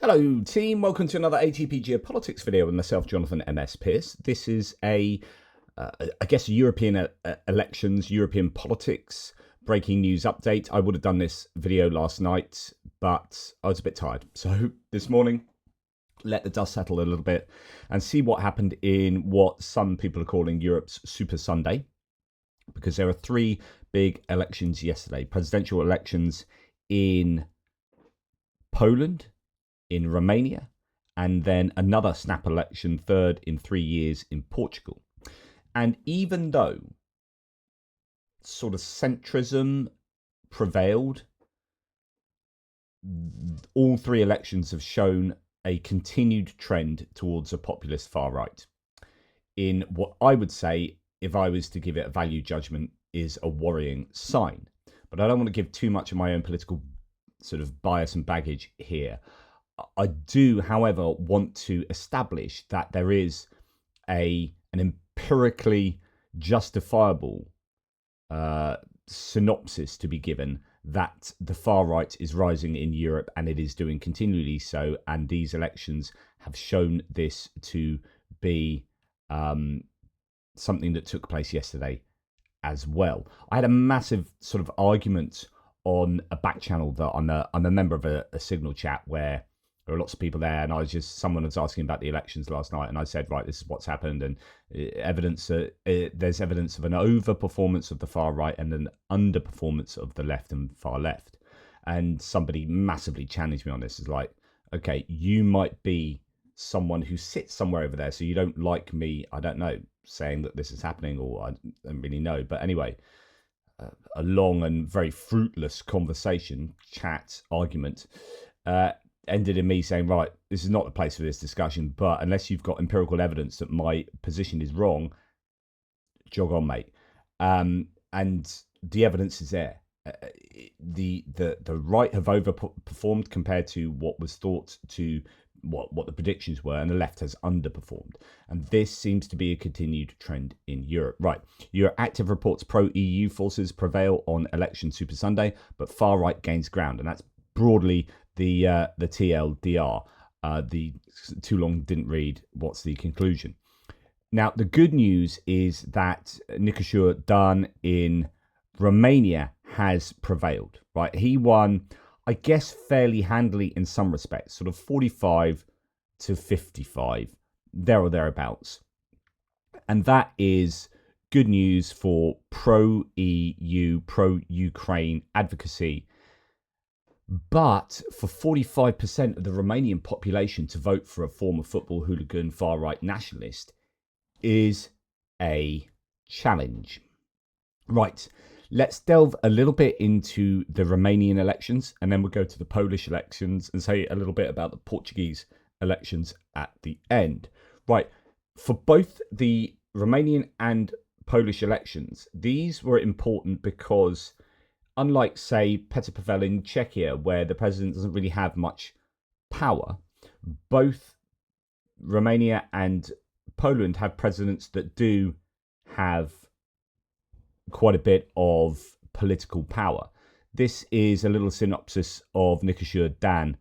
Hello team, welcome to another ATP Geopolitics video with myself, Jonathan MS Pearce. This is I guess European elections, European politics, breaking news update. I would have done this video last night, but I was a bit tired. So this morning, let the dust settle a little bit and see what happened in what some people are calling Europe's Super Sunday. Because there are three big elections yesterday. Presidential elections in Poland, in Romania, and then another snap election, third in 3 years, in Portugal. And even though sort of centrism prevailed, all three elections have shown a continued trend towards a populist far right in what I would say, if I was to give it a value judgment, is a worrying sign. But I don't want to give too much of my own political sort of bias and baggage here. I do, however, want to establish that there is an empirically justifiable synopsis to be given that the far right is rising in Europe, and it is doing continually so. And these elections have shown this to be something that took place yesterday as well. I had a massive sort of argument on a back channel that I'm a member of a Signal chat where there are lots of people there, and someone was asking about the elections last night, and I said, right, this is what's happened, and there's evidence of an overperformance of the far right and an underperformance of the left and far left. And somebody massively challenged me on this. It's like, okay, you might be someone who sits somewhere over there, so you don't like me, I don't know, saying that this is happening, or I don't really know. But anyway, a long and very fruitless conversation, chat, argument, ended in me saying, right, this is not the place for this discussion, but unless you've got empirical evidence that my position is wrong, jog on, mate. And the evidence is there. The right have overperformed compared to what was thought to what the predictions were, and the left has underperformed. And this seems to be a continued trend in Europe. Right, your active reports pro-EU forces prevail on election Super Sunday, but far right gains ground, and that's broadly the TLDR. The too long didn't read. What's the conclusion? Now, the good news is that Nicușor Dan in Romania has prevailed. Right, he won, I guess, fairly handily in some respects, sort of 45 to 55, there or thereabouts. And that is good news for pro-EU, pro-Ukraine advocacy. But for 45% of the Romanian population to vote for a former football hooligan far-right nationalist is a challenge. Right, let's delve a little bit into the Romanian elections, and then we'll go to the Polish elections and say a little bit about the Portuguese elections at the end. Right, for both the Romanian and Polish elections, these were important because, unlike, say, Petr Pavel in Czechia, where the president doesn't really have much power, both Romania and Poland have presidents that do have quite a bit of political power. This is a little synopsis of Nicușor Dan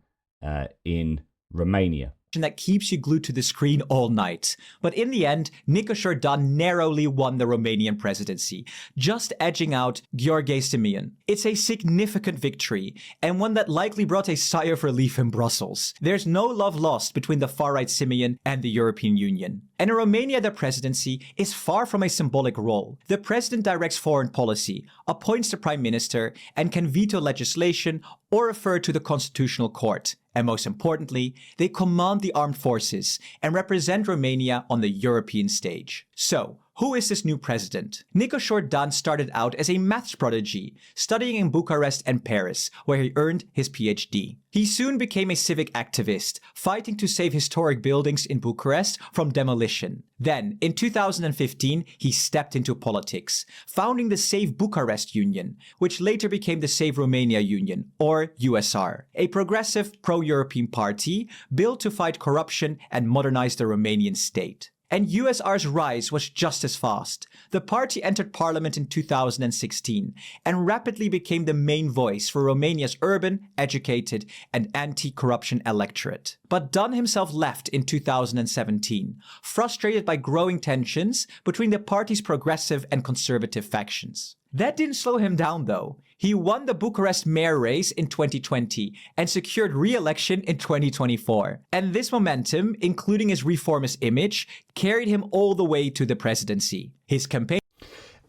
in Romania. That keeps you glued to the screen all night. But in the end, Nicușor Dan narrowly won the Romanian presidency, just edging out George Simion. It's a significant victory, and one that likely brought a sigh of relief in Brussels. There's no love lost between the far-right Simion and the European Union. And in Romania, the presidency is far from a symbolic role. The president directs foreign policy, appoints the prime minister, and can veto legislation or refer to the Constitutional Court. And most importantly, they command the armed forces and represent Romania on the European stage. So, who is this new president? Nicușor Dan started out as a maths prodigy, studying in Bucharest and Paris, where he earned his PhD. He soon became a civic activist, fighting to save historic buildings in Bucharest from demolition. Then, in 2015, he stepped into politics, founding the Save Bucharest Union, which later became the Save Romania Union, or USR, a progressive pro-European party built to fight corruption and modernize the Romanian state. And USR's rise was just as fast. The party entered parliament in 2016 and rapidly became the main voice for Romania's urban, educated, and anti-corruption electorate. But Dan himself left in 2017, frustrated by growing tensions between the party's progressive and conservative factions. That didn't slow him down, though. He won the Bucharest mayor race in 2020 and secured re-election in 2024. And this momentum, including his reformist image, carried him all the way to the presidency. His campaign...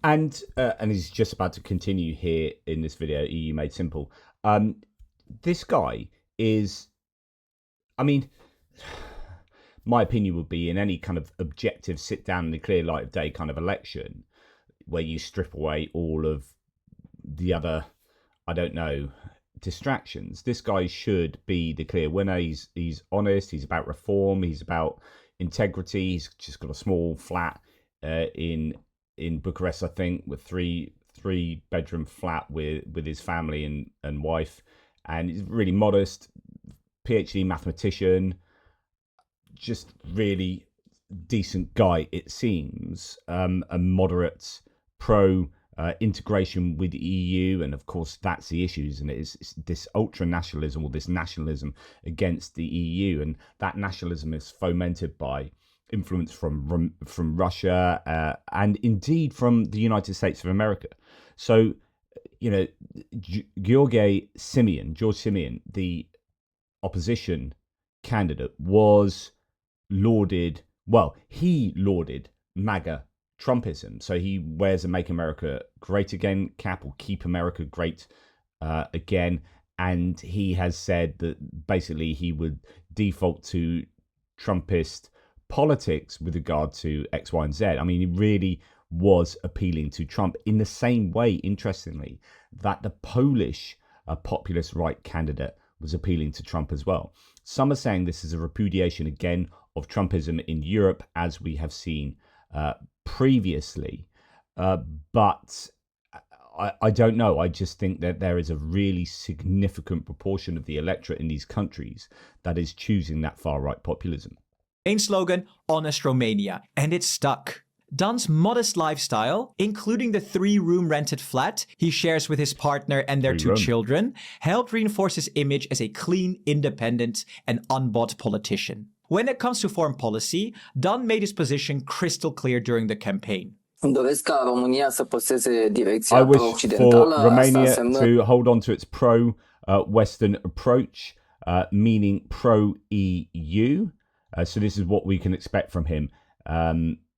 And he's just about to continue here in this video, EU Made Simple. This guy is... I mean, my opinion would be in any kind of objective, sit down in the clear light of day kind of election, where you strip away all of the other, I don't know, distractions. This guy should be the clear winner. He's honest. He's about reform. He's about integrity. He's just got a small flat in Bucharest, I think, with three bedroom flat with his family and wife, and he's really modest, PhD mathematician, just really decent guy, it seems, a moderate pro integration with the EU, and of course that's the issue, isn't it? It's this ultra nationalism, or this nationalism against the EU, and that nationalism is fomented by influence from Russia and indeed from the United States of America. So, you know, George Simion, the opposition candidate, was lauded. Well, he lauded MAGA Trumpism. So he wears a Make America Great Again cap, or Keep America Great Again. And he has said that basically he would default to Trumpist politics with regard to X, Y, and Z. I mean, he really was appealing to Trump in the same way, interestingly, that the Polish populist right candidate was appealing to Trump as well. Some are saying this is a repudiation again of Trumpism in Europe, as we have seen previously, but I don't know. I just think that there is a really significant proportion of the electorate in these countries that is choosing that far-right populism. Main slogan, Honest Romania, and it stuck. Dan's modest lifestyle, including the 3-room rented flat he shares with his partner and their 2 children, helped reinforce his image as a clean, independent, and unbought politician. When it comes to foreign policy, Dan made his position crystal clear during the campaign. I wish for Romania to hold on to its pro-Western approach, meaning pro-EU. So this is what we can expect from him.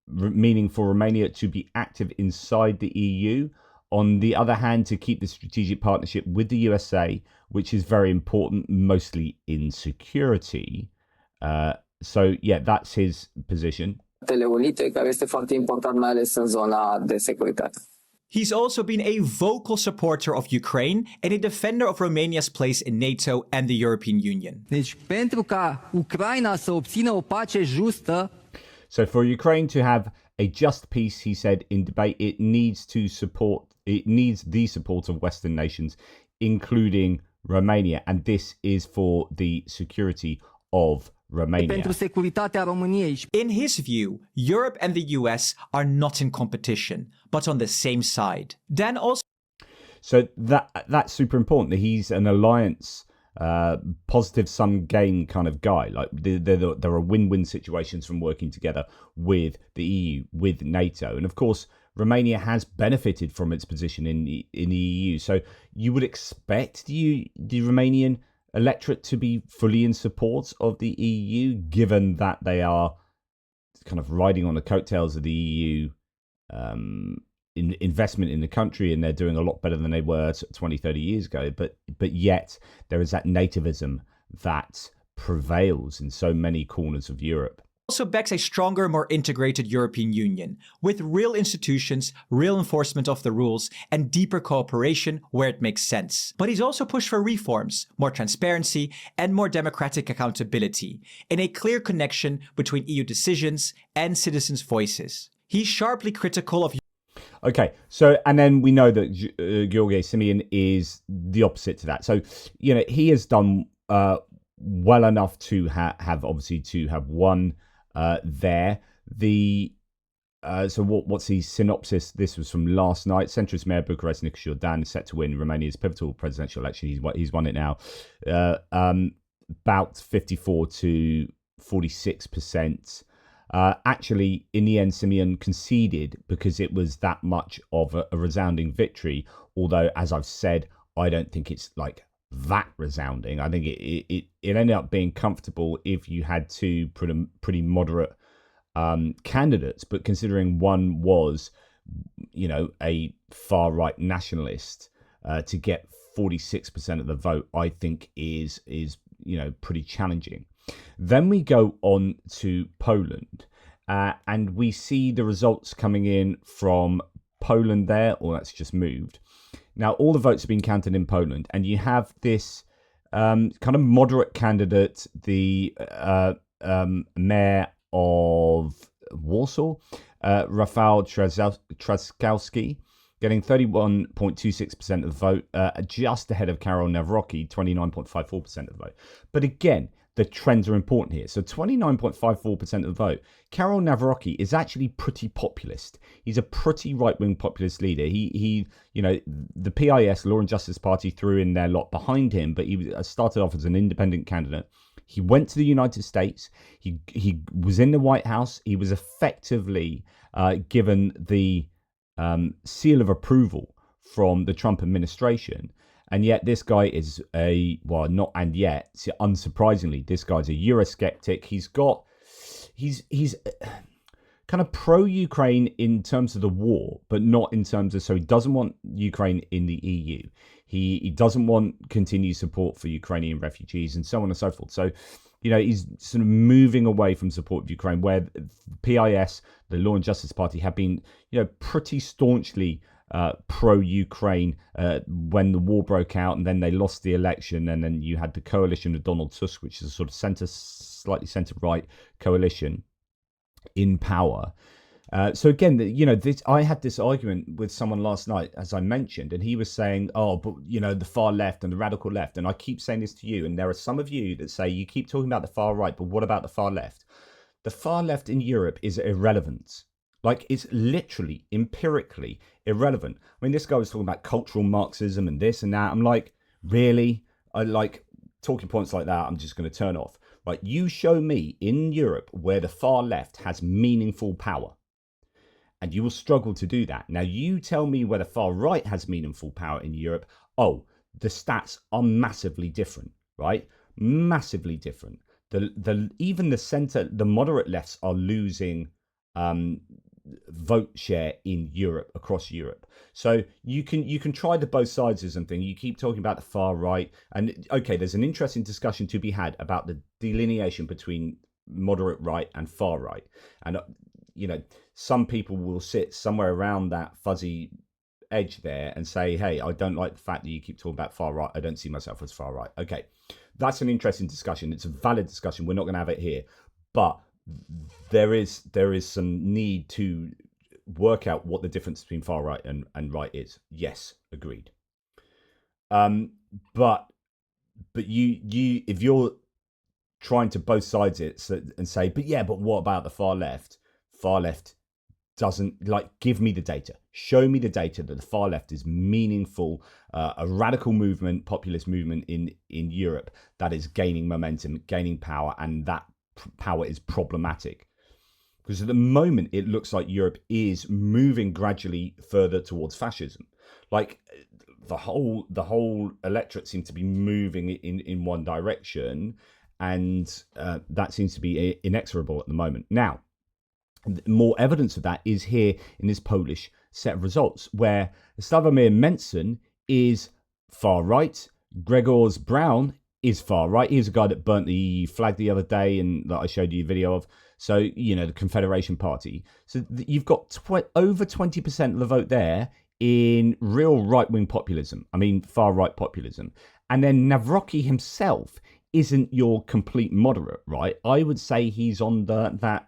Meaning for Romania to be active inside the EU. On the other hand, to keep the strategic partnership with the USA, which is very important, mostly in security. So yeah, that's his position. He's also been a vocal supporter of Ukraine and a defender of Romania's place in NATO and the European Union. So for Ukraine to have a just peace, he said in debate, it needs the support of Western nations, including Romania, and this is for the security of Romania. In his view, Europe and the US are not in competition, but on the same side. Dan also... So that's super important, that he's an alliance, positive sum gain kind of guy. Like there are win-win situations from working together with the EU, with NATO. And of course, Romania has benefited from its position in the EU. So you would expect the Romanian electorate to be fully in support of the EU, given that they are kind of riding on the coattails of the EU investment in the country, and they're doing a lot better than they were 20, 30 years ago. But yet there is that nativism that prevails in so many corners of Europe. Also backs a stronger, more integrated European Union, with real institutions, real enforcement of the rules, and deeper cooperation where it makes sense. But he's also pushed for reforms, more transparency, and more democratic accountability, in a clear connection between EU decisions and citizens' voices. He's sharply critical of... Okay, so, and then we know that George Simion is the opposite to that. So, you know, he has done well enough to have won there. What's the synopsis? This was from last night. Centrist Mayor Bucharest Nicușor Dan is set to win Romania's pivotal presidential election. He's won it now. About 54 to 46%. Actually, in the end, Simion conceded because it was that much of a resounding victory. Although, as I've said, I don't think it's like that resounding. I think it ended up being comfortable if you had two pretty moderate candidates. But considering one was, a far right nationalist, to get 46% of the vote, I think is pretty challenging. Then we go on to Poland, and we see the results coming in from Poland there, or that's just moved. Now, all the votes have been counted in Poland, and you have this kind of moderate candidate, the mayor of Warsaw, Rafał Trzaskowski, getting 31.26% of the vote, just ahead of Karol Nawrocki, 29.54% of the vote. But again, the trends are important here. So 29.54% of the vote. Karol Nawrocki is actually pretty populist. He's a pretty right-wing populist leader. He the PIS, Law and Justice Party, threw in their lot behind him, but he started off as an independent candidate. He went to the United States. He was in the White House. He was effectively given the seal of approval from the Trump administration. And yet this guy is unsurprisingly, this guy's a Eurosceptic. He's kind of pro-Ukraine in terms of the war, but not in terms of, so he doesn't want Ukraine in the EU. He doesn't want continued support for Ukrainian refugees and so on and so forth. So, he's sort of moving away from support of Ukraine, where PIS, the Law and Justice Party, have been, pretty staunchly pro-Ukraine when the war broke out, and then they lost the election, and then you had the coalition of Donald Tusk, which is a sort of slightly centre-right coalition in power. So again, I had this argument with someone last night, as I mentioned, and he was saying, the far left and the radical left. And I keep saying this to you, and there are some of you that say, you keep talking about the far right, but what about the far left? The far left in Europe is irrelevant. Like, it's literally, empirically irrelevant. I mean, this guy was talking about cultural Marxism and this and that. I'm like, really? I like talking points like that. I'm just going to turn off. Right? You show me in Europe where the far left has meaningful power, and you will struggle to do that. Now, you tell me where the far right has meaningful power in Europe. Oh, the stats are massively different, right? Massively different. Even the centre, the moderate lefts are losing vote share in Europe, across Europe. So you can try the both sides of something. You keep talking about the far right, and okay, there's an interesting discussion to be had about the delineation between moderate right and far right. And some people will sit somewhere around that fuzzy edge there and say, hey, I don't like the fact that you keep talking about far right. I don't see myself as far right. Okay, that's an interesting discussion. It's a valid discussion. We're not going to have it here, but there is some need to work out what the difference between far right and right is. Yes, agreed. But you if you're trying to both sides it and say, but what about the far left? Far left doesn't, give me the data. Show me the data that the far left is meaningful, a radical movement, populist movement in Europe that is gaining momentum, gaining power, and that power is problematic. Because at the moment, it looks like Europe is moving gradually further towards fascism. Like the whole electorate seems to be moving in one direction, and that seems to be inexorable at the moment. Now, more evidence of that is here in this Polish set of results, where Sławomir Mencen is far right, Grzegorz Braun is far right. He's a guy that burnt the flag the other day and that I showed you a video of. So, the Confederation Party. So you've got over 20% of the vote there in real right-wing populism. I mean, far-right populism. And then Nawrocki himself isn't your complete moderate, right? I would say he's on that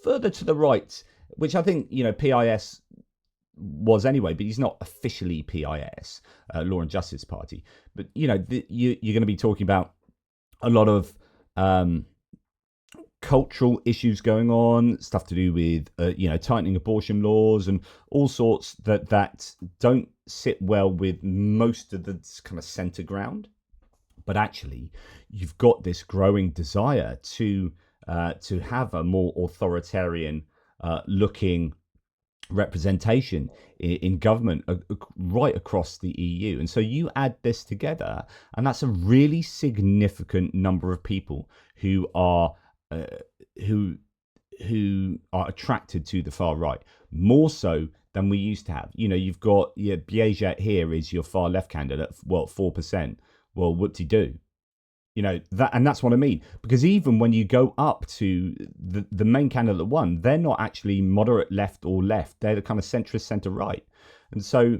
further to the right, which I think, PIS was anyway, but he's not officially PIS, Law and Justice Party. But, you're going to be talking about a lot of cultural issues going on, stuff to do with tightening abortion laws and all sorts that don't sit well with most of the kind of center ground. But actually, you've got this growing desire to have a more authoritarian looking representation in government right across the EU. And so you add this together, and that's a really significant number of people who are attracted to the far right, more so than we used to have. You've got Bieget here is your far left candidate, 4%. Well, whoop-de-doo. That's what I mean. Because even when you go up to the main candidate one, they're not actually moderate left or left. They're the kind of centrist centre-right. And so,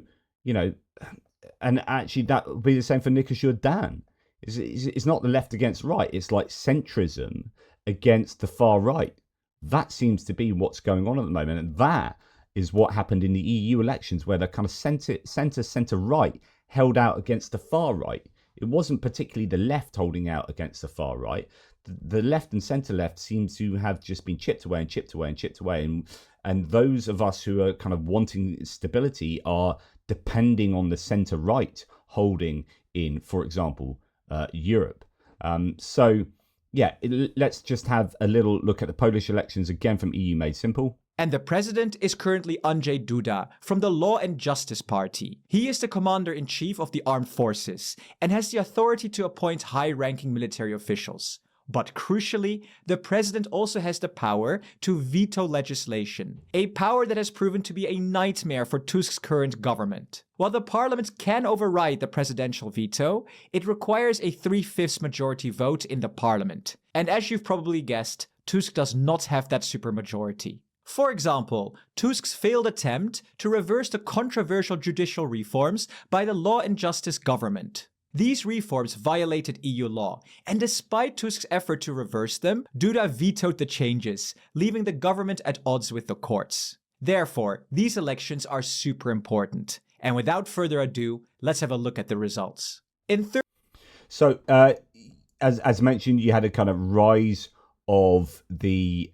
and actually that would be the same for Nicușor Dan. It's not the left against right. It's like centrism against the far right. That seems to be what's going on at the moment. And that is what happened in the EU elections, where the kind of centre-right held out against the far right. It wasn't particularly the left holding out against the far right. The left and centre left seems to have just been chipped away and chipped away and chipped away. And those of us who are kind of wanting stability are depending on the centre right holding in, for example, Europe. Let's just have a little look at the Polish elections again from EU Made Simple. And the president is currently Andrzej Duda from the Law and Justice Party. He is the commander-in-chief of the armed forces and has the authority to appoint high-ranking military officials. But crucially, the president also has the power to veto legislation, a power that has proven to be a nightmare for Tusk's current government. While the parliament can override the presidential veto, it requires a 3/5 majority vote in the parliament. And as you've probably guessed, Tusk does not have that supermajority. For example, Tusk's failed attempt to reverse the controversial judicial reforms by the Law and Justice government. These reforms violated EU law, and despite Tusk's effort to reverse them, Duda vetoed the changes, leaving the government at odds with the courts. Therefore, these elections are super important. And without further ado, let's have a look at the results. As mentioned, you had a kind of rise of the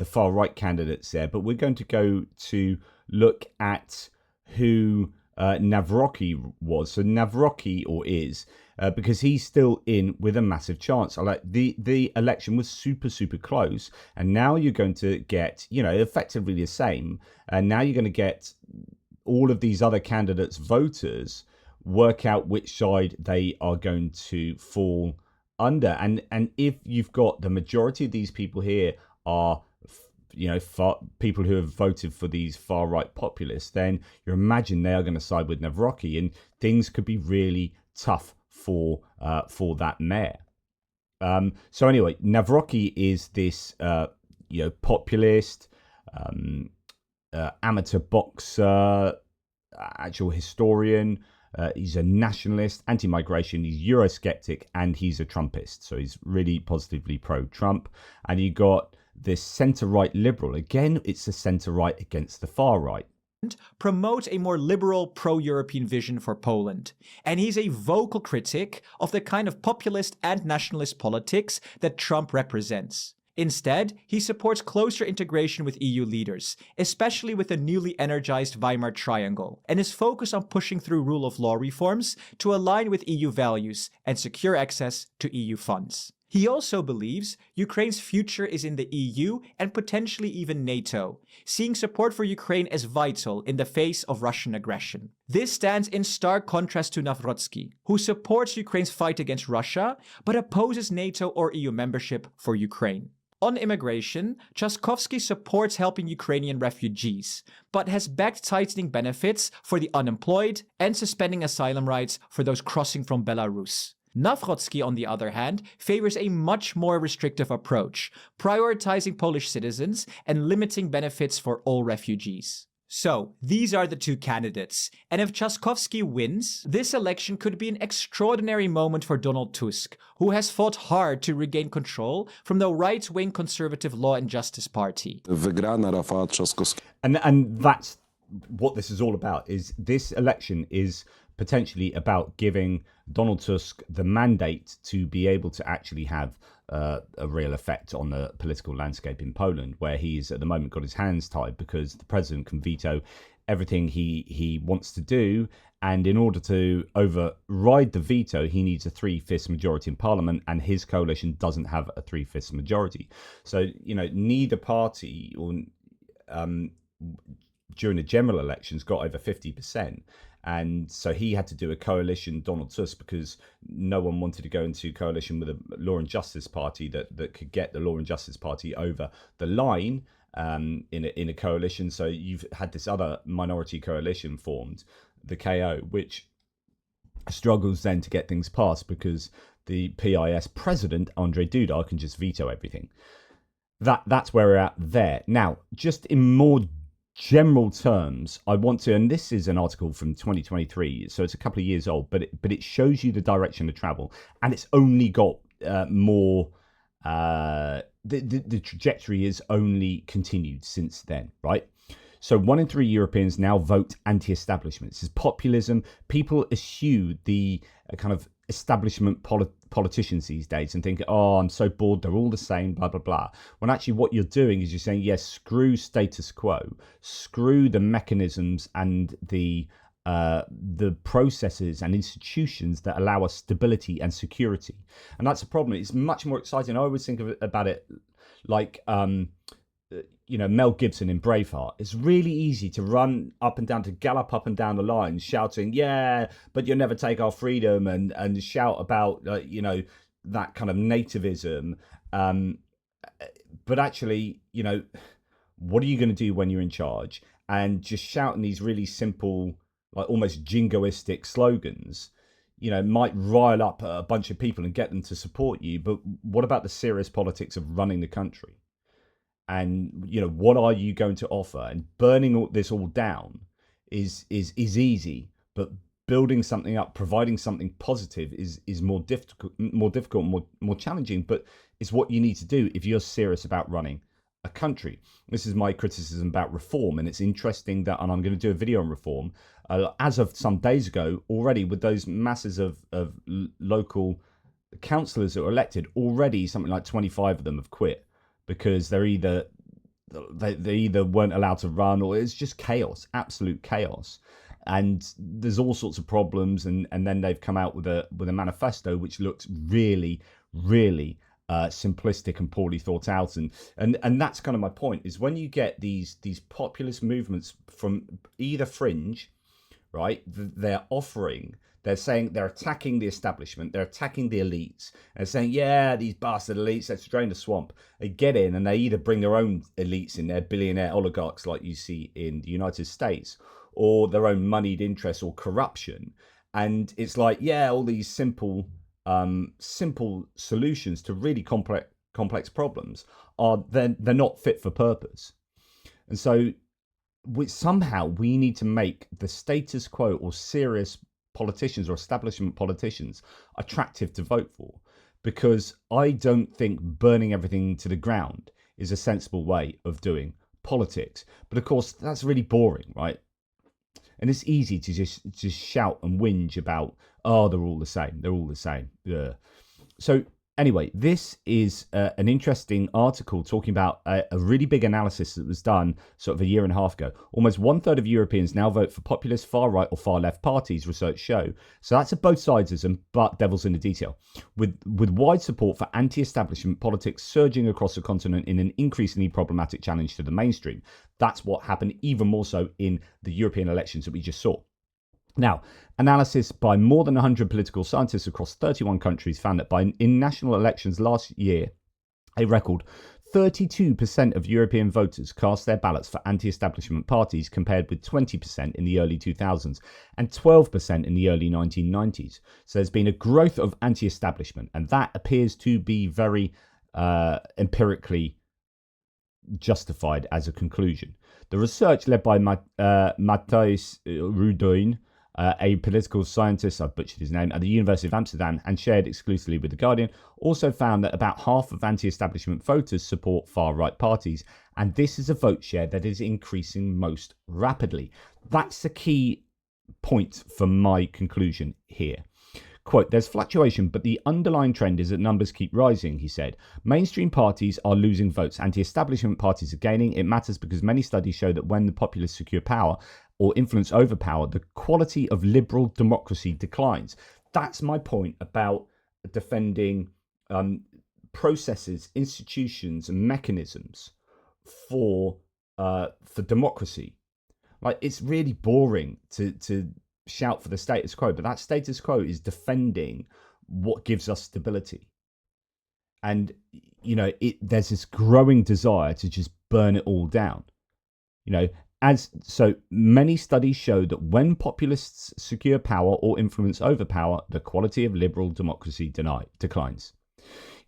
far right candidates there, but we're going to go to look at who Nawrocki was. So Nawrocki is because he's still in with a massive chance. The election was super close, and now you're going to get effectively the same, and now you're going to get all of these other candidates' voters work out which side they are going to fall under, and if you've got the majority of these people here are people who have voted for these far right populists, then you imagine they are going to side with Nawrocki, and things could be really tough for that mayor. So anyway, Nawrocki is this populist, amateur boxer, actual historian. He's a nationalist, anti-migration, he's Eurosceptic, and he's a Trumpist. So he's really positively pro-Trump. And you got this centre-right liberal. Again, it's the centre-right against the far-right. Promote a more liberal, pro-European vision for Poland. And he's a vocal critic of the kind of populist and nationalist politics that Trump represents. Instead, he supports closer integration with EU leaders, especially with the newly energized Weimar Triangle, and is focused on pushing through rule of law reforms to align with EU values and secure access to EU funds. He also believes Ukraine's future is in the EU and potentially even NATO, seeing support for Ukraine as vital in the face of Russian aggression. This stands in stark contrast to Nawrocki, who supports Ukraine's fight against Russia, but opposes NATO or EU membership for Ukraine. On immigration, Trzaskowski supports helping Ukrainian refugees, but has backed tightening benefits for the unemployed and suspending asylum rights for those crossing from Belarus. Nawrocki, on the other hand, favors a much more restrictive approach, prioritizing Polish citizens and limiting benefits for all refugees. So, these are the two candidates, and if Trzaskowski wins, this election could be an extraordinary moment for Donald Tusk, who has fought hard to regain control from the right-wing conservative Law and Justice Party. And that's what this is all about, is this election is potentially about giving Donald Tusk the mandate to be able to actually have a real effect on the political landscape in Poland, where he's at the moment got his hands tied because the president can veto everything he wants to do. And in order to override the veto, he needs a 3/5 majority in parliament, and his coalition doesn't have a 3/5 majority. So, neither party during the general elections got over 50%. And so he had to do a coalition, Donald Tusk, because no one wanted to go into coalition with a Law and Justice Party that could get the Law and Justice Party over the line in a coalition. So you've had this other minority coalition formed, the KO, which struggles then to get things passed because the PIS president, Andrzej Duda, can just veto everything. That's where we're at there. Now, just in more general terms, I want to, and this is an article from 2023, so it's a couple of years old, but it shows you the direction of travel, and it's only got more. The trajectory is only continued since then, right? So 1 in 3 Europeans now vote anti-establishment. This is populism. People eschew the kind of establishment politicians these days and think, oh, I'm so bored, they're all the same, blah, blah, blah. When actually what you're doing is you're saying, yes, screw status quo, screw the mechanisms and the processes and institutions that allow us stability and security. And that's a problem. It's much more exciting. I always think about it like, Mel Gibson in Braveheart. It's really easy to run up and down, to gallop up and down the line, shouting, yeah, but you'll never take our freedom, and shout about, that kind of nativism. But actually, what are you going to do when you're in charge? And just shouting these really simple, like almost jingoistic slogans, might rile up a bunch of people and get them to support you. But what about the serious politics of running the country? And, what are you going to offer? And burning this all down is easy, but building something up, providing something positive is more difficult, more challenging, but it's what you need to do if you're serious about running a country. This is my criticism about reform, and it's interesting that, and I'm going to do a video on reform, as of some days ago already, with those masses of local councillors that were elected, already something like 25 of them have quit because they either weren't allowed to run, or it's just chaos, absolute chaos. And there's all sorts of problems, and then they've come out with a manifesto which looks really, really simplistic and poorly thought out, and that's kind of my point, is when you get these populist movements from either fringe, right? They're saying they're attacking the establishment, they're attacking the elites, and they're saying, yeah, these bastard elites, let's drain the swamp. They get in and they either bring their own elites in, their billionaire oligarchs like you see in the United States, or their own moneyed interests or corruption. And it's like, yeah, all these simple solutions to really complex problems they're not fit for purpose. And so somehow we need to make the status quo or serious politicians or establishment politicians attractive to vote for, because I don't think burning everything to the ground is a sensible way of doing politics. But of course, that's really boring, right? And it's easy to just shout and whinge about, oh, they're all the same. Yeah. So anyway, this is an interesting article talking about a really big analysis that was done sort of a year and a half ago. Almost 1/3 of Europeans now vote for populist, far right or far left parties, research show. So that's a both sidesism, but devil's in the detail. With wide support for anti-establishment politics surging across the continent in an increasingly problematic challenge to the mainstream. That's what happened even more so in the European elections that we just saw. Now, analysis by more than 100 political scientists across 31 countries found that in national elections last year, a record 32% of European voters cast their ballots for anti-establishment parties, compared with 20% in the early 2000s and 12% in the early 1990s. So there's been a growth of anti-establishment, and that appears to be very empirically justified as a conclusion. The research, led by Matthijs Rudoin, a political scientist, I've butchered his name, at the University of Amsterdam, and shared exclusively with The Guardian, also found that about half of anti-establishment voters support far-right parties, and this is a vote share that is increasing most rapidly. That's the key point for my conclusion here. Quote, there's fluctuation, but the underlying trend is that numbers keep rising, he said. Mainstream parties are losing votes. Anti-establishment parties are gaining. It matters because many studies show that when the populists secure power or influence over power, the quality of liberal democracy declines. That's my point about defending processes, institutions, and mechanisms for democracy. Like, it's really boring to shout for the status quo, but that status quo is defending what gives us stability. And there's this growing desire to just burn it all down. As so many studies show that when populists secure power or influence over power, the quality of liberal democracy declines.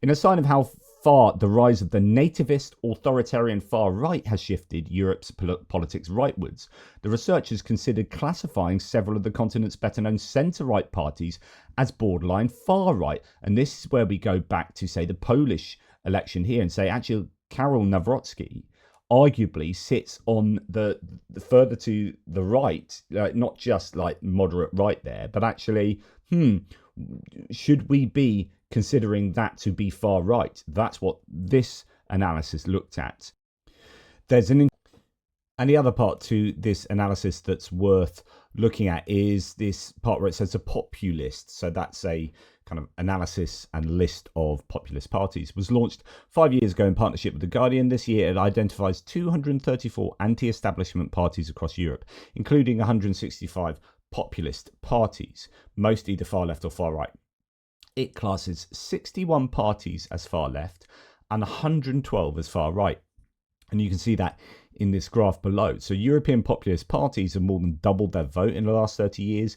In a sign of how far the rise of the nativist authoritarian far right has shifted Europe's politics rightwards, the researchers considered classifying several of the continent's better known centre-right parties as borderline far right. And this is where we go back to, say, the Polish election here and say, actually, Karol Nawrocki arguably sits on the further to the right, not just like moderate right there, but actually, should we be considering that to be far right? That's what this analysis looked at. There's and the other part to this analysis that's worth looking at is this part where it says a populist. So that's a kind of analysis and list of populist parties. Was launched 5 years ago in partnership with The Guardian. This year it identifies 234 anti-establishment parties across Europe, including 165 populist parties, most either far left or far right. It classes 61 parties as far left and 112 as far right. And you can see that in this graph below. So European populist parties have more than doubled their vote in the last 30 years.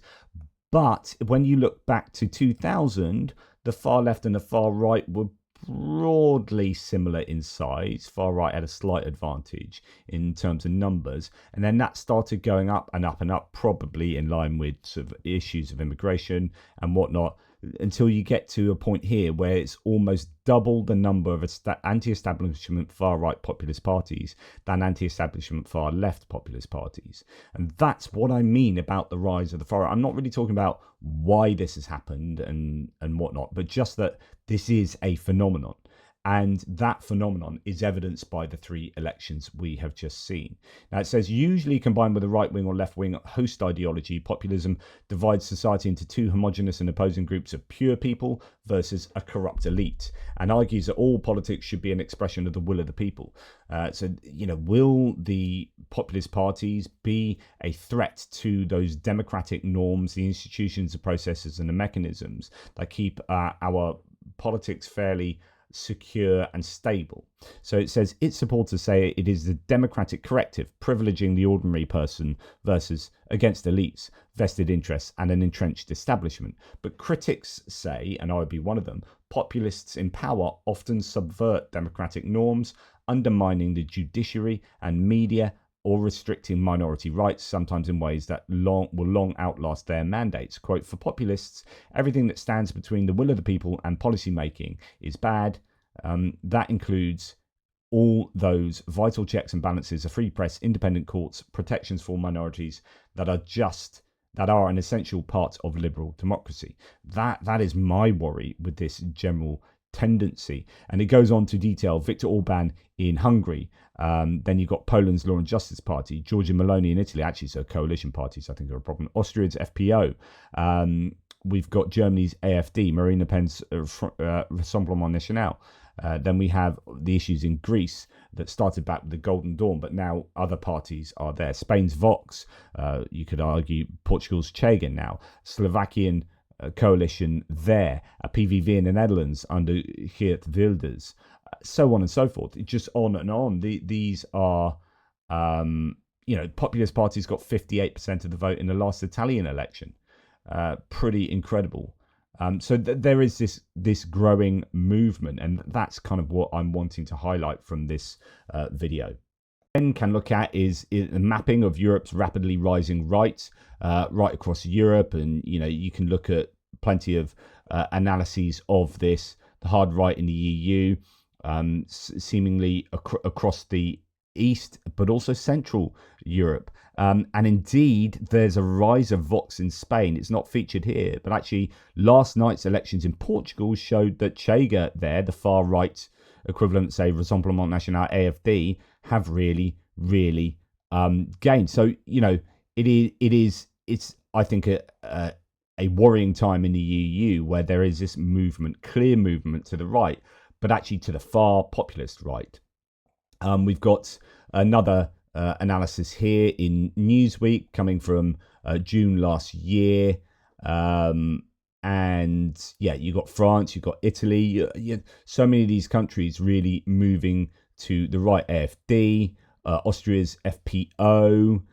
But when you look back to 2000, the far left and the far right were broadly similar in size. Far right had a slight advantage in terms of numbers. And then that started going up and up and up, probably in line with sort of issues of immigration and whatnot, until you get to a point here where it's almost double the number of anti-establishment far-right populist parties than anti-establishment far-left populist parties. And that's what I mean about the rise of the far-right. I'm not really talking about why this has happened and whatnot, but just that this is a phenomenon. And that phenomenon is evidenced by the 3 elections we have just seen. Now, it says, usually combined with a right-wing or left-wing host ideology, populism divides society into 2 homogenous and opposing groups of pure people versus a corrupt elite, and argues that all politics should be an expression of the will of the people. Will the populist parties be a threat to those democratic norms, the institutions, the processes, and the mechanisms that keep our politics fairly secure and stable? So it says its supporters say it is the democratic corrective, privileging the ordinary person against elites, vested interests, and an entrenched establishment. But critics say, and I would be one of them, populists in power often subvert democratic norms, undermining the judiciary and media, or restricting minority rights, sometimes in ways that will long outlast their mandates. Quote, for populists, everything that stands between the will of the people and policy making is bad. That includes all those vital checks and balances, a free press, independent courts, protections for minorities that are an essential part of liberal democracy. That is my worry with this general tendency. And it goes on to detail Viktor Orban in Hungary. Then you've got Poland's Law and Justice Party, Giorgia Meloni in Italy, actually, so coalition parties, I think, are a problem. Austria's FPO. We've got Germany's AfD, Marine Le Pen's Rassemblement National. Then we have the issues in Greece that started back with the Golden Dawn, but now other parties are there. Spain's Vox, you could argue Portugal's Chega now, Slovakian coalition there, a PVV in the Netherlands under Geert Wilders, so on and so forth. Just on and on. These are, populist parties got 58% of the vote in the last Italian election. Pretty incredible. So there is this growing movement, and that's kind of what I'm wanting to highlight from this video. Then can look at is the mapping of Europe's rapidly rising right across Europe, and you can look at plenty of analyses of this. The hard right in the EU, seemingly across the East, but also Central Europe, And indeed, there's a rise of Vox in Spain. It's not featured here, but actually last night's elections in Portugal showed that Chega there, the far right equivalent, say, Rassemblement National, AFD, have really, really gained. So, it's I think a worrying time in the EU where there is this movement, clear movement to the right, but actually to the far populist right. We've got another analysis here in Newsweek coming from June last year. And yeah, you've got France, you've got Italy, so many of these countries really moving to the right. AFD, Austria's FPO.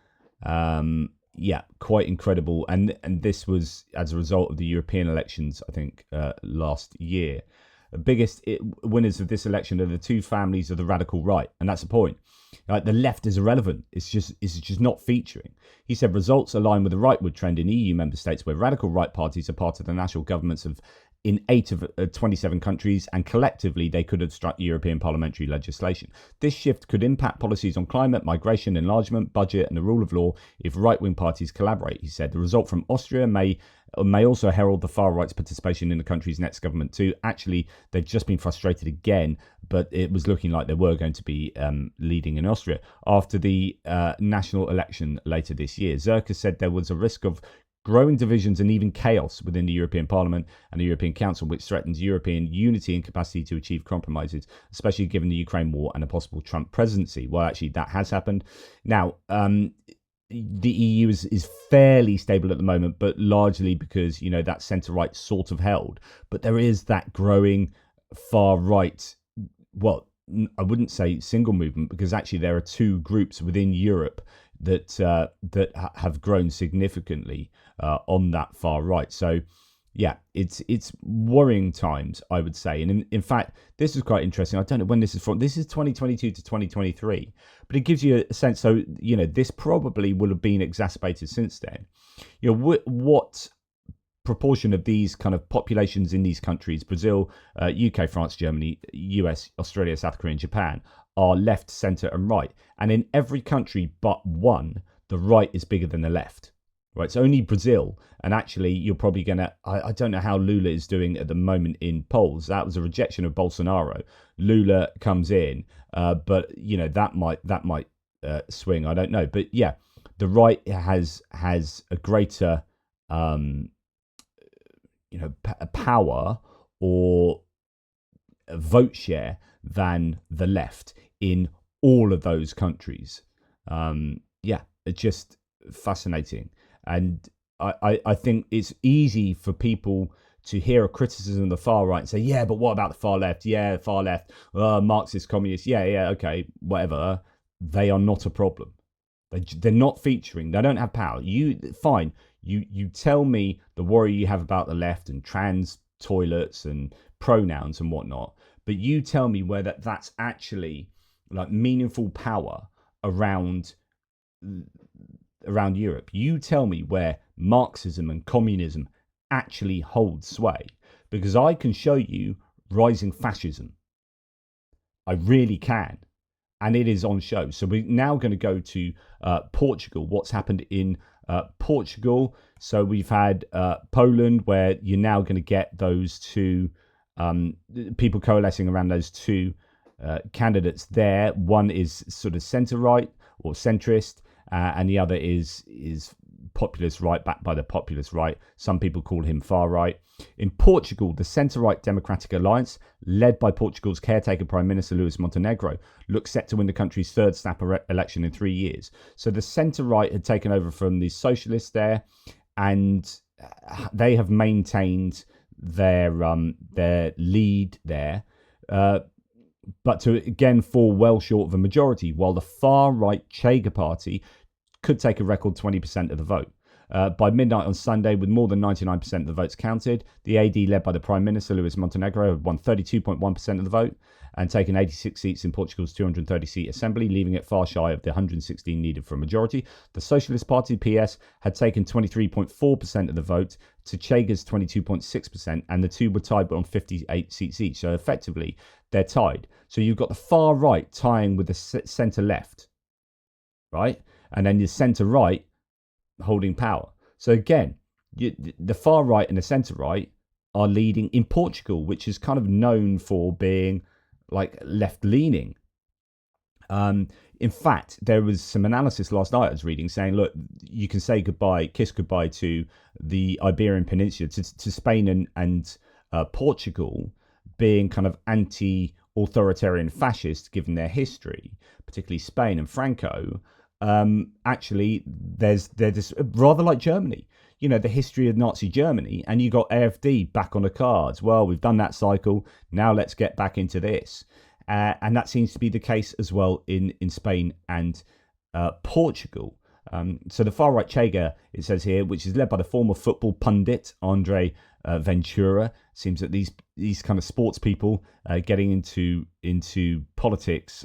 Yeah, quite incredible. And this was as a result of the European elections, I think, last year. The biggest winners of this election are the two families of the radical right, and that's the point. The left is irrelevant. It's just not featuring. He said results align with the rightward trend in EU member states where radical right parties are part of the national governments in 8 of 27 countries, and collectively they could obstruct European parliamentary legislation. This shift could impact policies on climate, migration, enlargement, budget, and the rule of law if right-wing parties collaborate, he said. The result from Austria may also herald the far right's participation in the country's next government too. Actually, they've just been frustrated again, but it was looking like they were going to be leading in Austria after the national election later this year. Zerka said there was a risk of growing divisions and even chaos within the European Parliament and the European Council, which threatens European unity and capacity to achieve compromises, especially given the Ukraine war and a possible Trump presidency. Well, actually, that has happened. Now, the EU is fairly stable at the moment, but largely because, that centre-right sort of held. But there is that growing far-right, well, I wouldn't say single movement, because actually there are two groups within Europe that have grown significantly on that far right. So, yeah, it's worrying times, I would say. And in fact, this is quite interesting. I don't know when this is from. This is 2022 to 2023, but it gives you a sense. So, this probably will have been exacerbated since then. What proportion of these kind of populations in these countries, Brazil, UK, France, Germany, US, Australia, South Korea, and Japan, are left, centre, and right. And in every country but one, the right is bigger than the left. Right, it's only Brazil, and actually you're probably going to, I don't know how Lula is doing at the moment in polls. That was a rejection of Bolsonaro. Lula comes in, but that might swing. I don't know, but yeah, the right has a greater power or a vote share than the left in all of those countries. It's just fascinating. And I think it's easy for people to hear a criticism of the far right and say, yeah, but what about the far left? Yeah, the far left, Marxist, communist. Yeah, okay, whatever. They are not a problem. They're not featuring. They don't have power. You tell me the worry you have about the left and trans toilets and pronouns and whatnot, but you tell me where that's actually like meaningful power around Europe. You tell me where Marxism and communism actually hold sway, because I can show you rising fascism. I really can, and it is on show. So we're now going to go to Portugal. What's happened in Portugal? So we've had Poland, where you're now going to get those two people coalescing around those two candidates there. One is sort of centre-right or centrist, and the other is populist right, backed by the populist right. Some people call him far right. In Portugal, the centre-right Democratic Alliance, led by Portugal's caretaker Prime Minister Luís Montenegro, looks set to win the country's third snap election in 3 years. So the centre-right had taken over from the socialists there, and they have maintained their lead there, but to again fall well short of a majority, while the far-right Chega party could take a record 20% of the vote. By midnight on Sunday, with more than 99% of the votes counted, the AD, led by the Prime Minister Luís Montenegro, had won 32.1% of the vote and taken 86 seats in Portugal's 230-seat assembly, leaving it far shy of the 116 needed for a majority. The Socialist Party, PS, had taken 23.4% of the vote to Chega's 22.6%, and the two were tied on 58 seats each. So effectively, they're tied. So you've got the far right tying with the centre left, right? and then the centre right holding power. So again, the far right and the centre right are leading in Portugal, which is kind of known for being like left leaning. In fact, there was some analysis last night I was reading saying, look, you can say goodbye, kiss goodbye to the Iberian Peninsula, to Spain and Portugal being kind of anti-authoritarian fascist, given their history, particularly Spain and Franco. Actually, they're this rather like Germany. You know, the history of Nazi Germany, and you got AfD back on the cards. Well, we've done that cycle. Now let's get back into this. And that seems to be the case as well in Spain and Portugal. So the far right Chega, it says here, which is led by the former football pundit Andre Ventura. Seems that these kind of sports people getting into politics,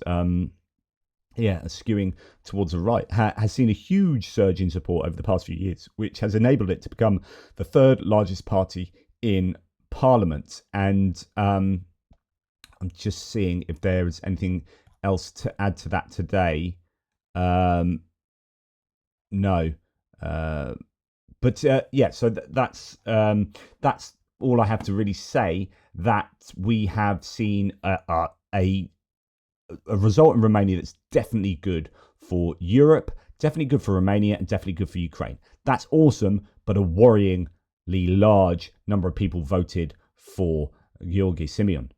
skewing towards the right, has seen a huge surge in support over the past few years, which has enabled it to become the third largest party in Parliament. And I'm just seeing if there is anything else to add to that today. No. So that's all I have to really say. That we have seen a result in Romania that's definitely good for Europe, definitely good for Romania, and definitely good for Ukraine. That's awesome, but a worryingly large number of people voted for George Simion.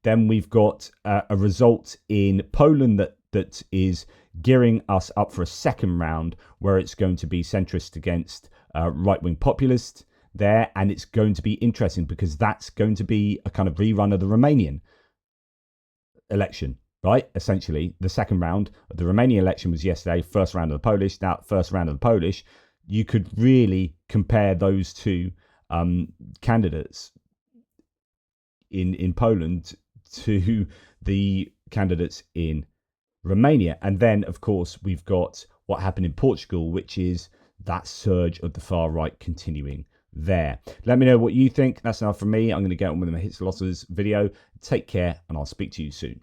Then we've got a result in Poland that is gearing us up for a second round, where it's going to be centrist against right-wing populist there. And it's going to be interesting because that's going to be a kind of rerun of the Romanian election, right? Essentially, the second round of the Romanian election was yesterday, first round of the Polish. Now, first round of the Polish, you could really compare those two candidates in Poland to the candidates in Romania. And then, of course, we've got what happened in Portugal, which is that surge of the far right continuing there. Let me know what you think. That's enough from me. I'm going to get on with my hits and losses video. Take care, and I'll speak to you soon.